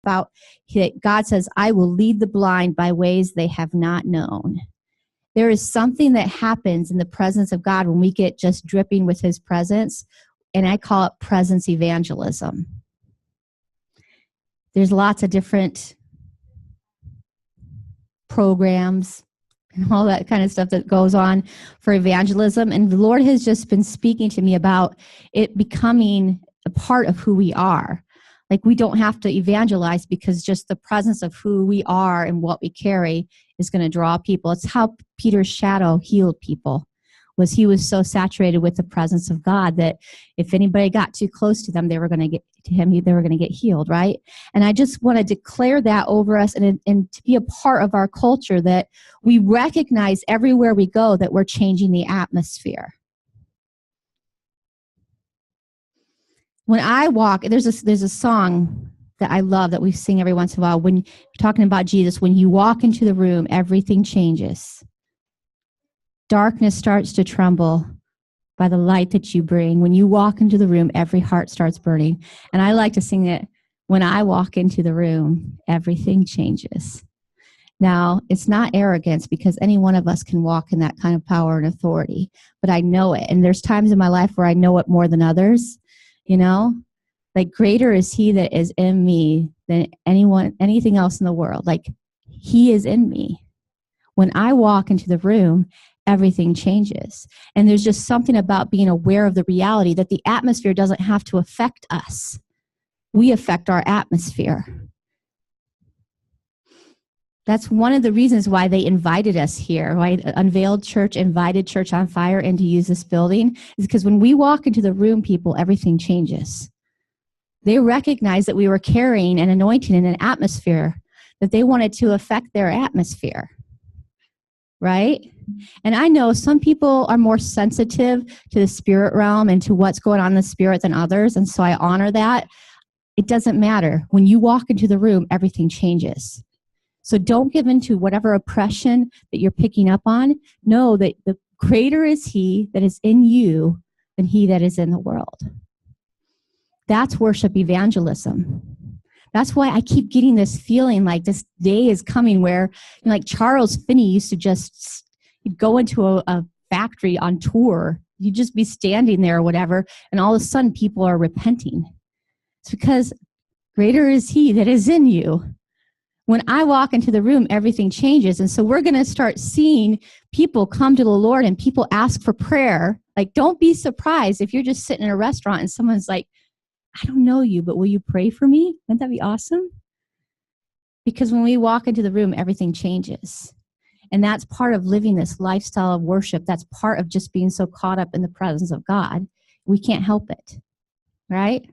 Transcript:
about God says, I will lead the blind by ways they have not known. There is something that happens in the presence of God when we get just dripping with his presence, and I call it presence evangelism. There's lots of different programs and all that kind of stuff that goes on for evangelism, and the Lord has just been speaking to me about it becoming a part of who we are. Like, we don't have to evangelize because just the presence of who we are and what we carry is going to draw people. It's how Peter's shadow healed people. He was so saturated with the presence of God that if anybody got too close to them, they were going to get to him, they were going to get healed, right? And I just want to declare that over us and to be a part of our culture, that we recognize everywhere we go that we're changing the atmosphere. When I walk, there's a song that I love that we sing every once in a while. When you're talking about Jesus, when you walk into the room, everything changes. Darkness starts to tremble by the light that you bring. When you walk into the room, every heart starts burning. And I like to sing it, when I walk into the room, everything changes. Now, it's not arrogance, because any one of us can walk in that kind of power and authority, but I know it. And there's times in my life where I know it more than others. You know, like, greater is he that is in me than anything else in the world. Like, he is in me. When I walk into the room, everything changes. And there's just something about being aware of the reality that the atmosphere doesn't have to affect us. We affect our atmosphere. That's one of the reasons why they invited us here, why Unveiled Church invited Church on Fire in to use this building, is because when we walk into the room, people, everything changes. They recognized that we were carrying an anointing in an atmosphere, that they wanted to affect their atmosphere, right? And I know some people are more sensitive to the spirit realm and to what's going on in the spirit than others, and so I honor that. It doesn't matter. When you walk into the room, everything changes. So don't give in to whatever oppression that you're picking up on. Know that the greater is he that is in you than he that is in the world. That's worship evangelism. That's why I keep getting this feeling like this day is coming where, like Charles Finney used to just go into a factory on tour. You'd just be standing there or whatever, and all of a sudden people are repenting. It's because greater is he that is in you. When I walk into the room, everything changes. And so we're going to start seeing people come to the Lord and people ask for prayer. Like, don't be surprised if you're just sitting in a restaurant and someone's like, I don't know you, but will you pray for me? Wouldn't that be awesome? Because when we walk into the room, everything changes. And that's part of living this lifestyle of worship. That's part of just being so caught up in the presence of God. We can't help it, right?